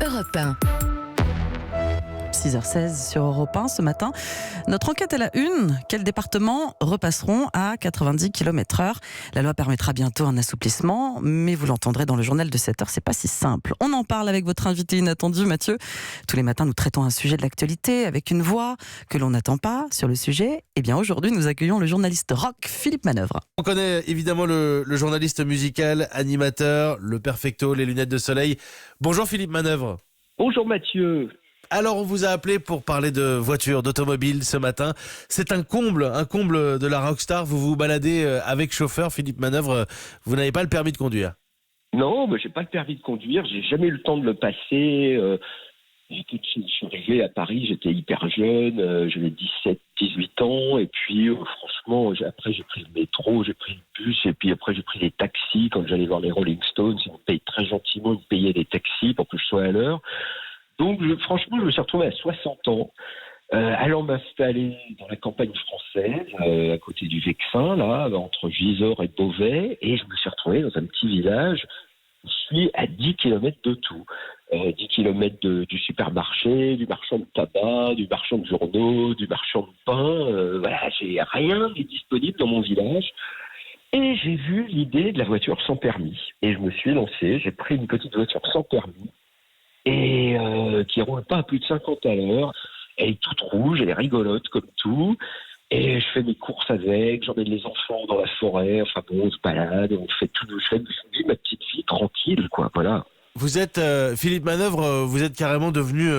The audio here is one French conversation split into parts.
Europe 1. 6h16 sur Europe 1 ce matin. Notre enquête est la une. Quels départements repasseront à 90 km/h? La loi permettra bientôt un assouplissement, mais vous l'entendrez dans le journal de 7h, c'est pas si simple. On en parle avec votre invité inattendu, Mathieu. Tous les matins, nous traitons un sujet de l'actualité avec une voix que l'on n'attend pas sur le sujet. Eh bien, aujourd'hui, nous accueillons le journaliste rock Philippe Manœuvre. On connaît évidemment le journaliste musical, animateur, le perfecto, les lunettes de soleil. Bonjour Philippe Manœuvre. Bonjour Mathieu. Alors on vous a appelé pour parler de voitures, d'automobiles ce matin. C'est un comble de la rockstar. Vous vous baladez avec chauffeur, Philippe Manœuvre. Vous n'avez pas le permis de conduire. Non, mais j'ai pas le permis de conduire. J'ai jamais eu le temps de le passer. Je suis arrivé à Paris, j'étais hyper jeune. J'avais 17-18 ans. Et puis franchement, après j'ai pris le métro, j'ai pris le bus. Et puis après j'ai pris les taxis. Quand j'allais voir les Rolling Stones, ils me payaient très gentiment. Ils me payaient les taxis pour que je sois à l'heure. Donc, franchement, je me suis retrouvé à 60 ans, allant m'installer dans la campagne française, à côté du Vexin, là, entre Gisors et Beauvais, et je me suis retrouvé dans un petit village. Je suis à 10 km de tout. 10 km du supermarché, du marchand de tabac, du marchand de journaux, du marchand de pain. Voilà, rien n'est disponible dans mon village. Et j'ai vu l'idée de la voiture sans permis. Et je me suis lancé, j'ai pris une petite voiture sans permis. Et qui roule pas à plus de 50 à l'heure. Elle est toute rouge, elle est rigolote comme tout. Et je fais mes courses avec, j'emmène les enfants dans la forêt, enfin bon, on se balade, on fait tout, je vis ma petite vie tranquille, quoi, voilà. Vous êtes, Philippe Manœuvre, vous êtes carrément devenu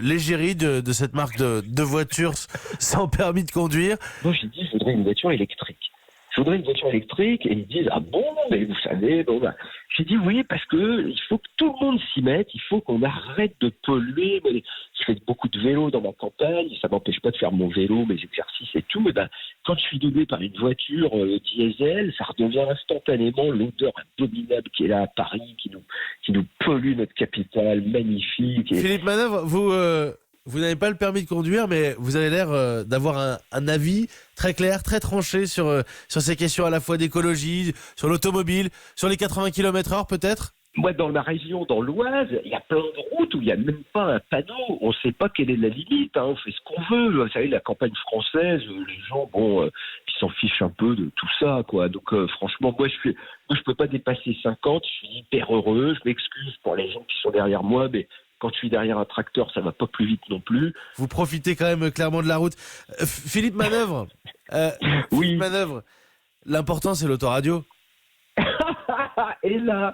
l'égérie de cette marque de voitures sans permis de conduire. Moi j'ai dit, je voudrais une voiture électrique. Et ils disent, ah bon, mais vous savez, bon bah. J'ai dit oui, parce que il faut que tout le monde s'y mette, il faut qu'on arrête de polluer. Je fais beaucoup de vélo dans ma campagne, ça m'empêche pas de faire mon vélo, mes exercices et tout. Et ben, quand je suis doublé par une voiture diesel, ça redevient instantanément l'odeur abominable qui est là à Paris, qui nous pollue notre capitale magnifique. Philippe Manœuvre, vous n'avez pas le permis de conduire, mais vous avez l'air d'avoir un avis très clair, très tranché sur ces questions à la fois d'écologie, sur l'automobile, sur les 80 km/h peut-être. Moi, dans ma région, dans l'Oise, il y a plein de routes où il n'y a même pas un panneau. On ne sait pas quelle est la limite. On fait ce qu'on veut. Vous savez, la campagne française, les gens, ils s'en fichent un peu de tout ça, quoi. Donc, franchement, moi, je peux pas dépasser 50. Je suis hyper heureux. Je m'excuse pour les gens qui sont derrière moi, mais quand je suis derrière un tracteur, ça va pas plus vite non plus. Vous profitez quand même clairement de la route. Philippe Manœuvre, oui. Philippe Manœuvre, l'important c'est l'autoradio. Et là,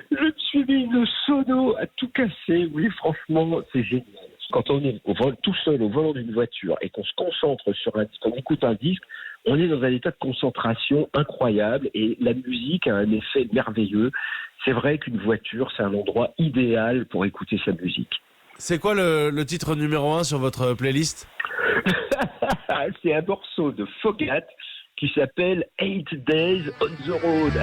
je me suis mis une sono à tout casser. Oui, franchement, c'est génial. Quand on est tout seul au volant d'une voiture et qu'on se concentre sur un disque, qu'on écoute un disque, on est dans un état de concentration incroyable et la musique a un effet merveilleux. C'est vrai qu'une voiture, c'est un endroit idéal pour écouter sa musique. C'est quoi le titre numéro 1 sur votre playlist? C'est un morceau de Fogat qui s'appelle 8 Days on the Road.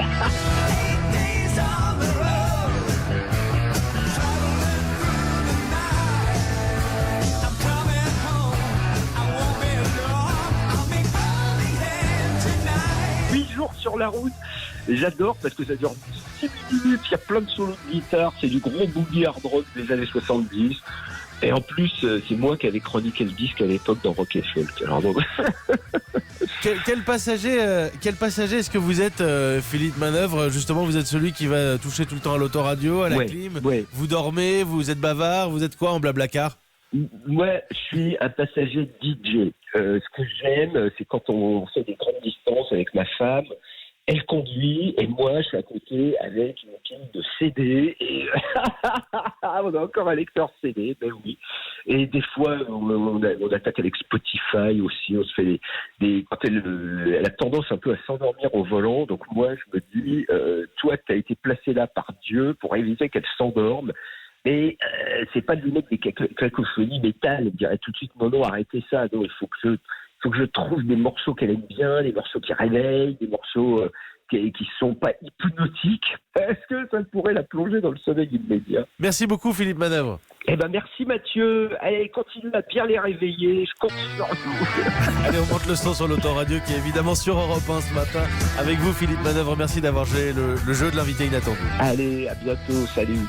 Sur la route, j'adore parce que ça dure 6 minutes, il y a plein de solos de guitare, c'est du gros boogie hard rock des années 70 et en plus c'est moi qui avais chroniqué le disque à l'époque dans Rock & Folk. Alors donc... quel passager est-ce que vous êtes, Philippe Manœuvre? Justement, vous êtes celui qui va toucher tout le temps à l'autoradio, à la clim. Ouais. Vous dormez, vous êtes bavard, vous êtes quoi en blablacar? Ouais, je suis un passager DJ. Ce que j'aime, c'est quand on fait des grandes distances avec ma femme. Elle conduit et moi, je suis à côté avec une pile de CD. Et on a encore un lecteur CD, ben oui. Et des fois, on attaque avec Spotify aussi. On se fait quand elle a tendance un peu à s'endormir au volant. Donc moi, je me dis, toi, tu as été placé là par Dieu pour éviter qu'elle s'endorme. Mais c'est pas de lui mettre des cacophonies métal. Elle dirait tout de suite, non, arrêtez ça. Non, il faut que je trouve des morceaux qu'elle aime bien, des morceaux qui réveillent, des morceaux qui sont pas hypnotiques. Est-ce que ça pourrait la plonger dans le sommeil immédiat? Merci beaucoup Philippe Manœuvre. Eh ben merci Mathieu. Allez, continue à bien les réveiller. Je compte sur vous. Allez, on monte le son sur l'autoradio qui est évidemment sur Europe 1 ce matin. Avec vous Philippe Manœuvre, merci d'avoir joué le jeu de l'invité inattendu. Allez, à bientôt. Salut.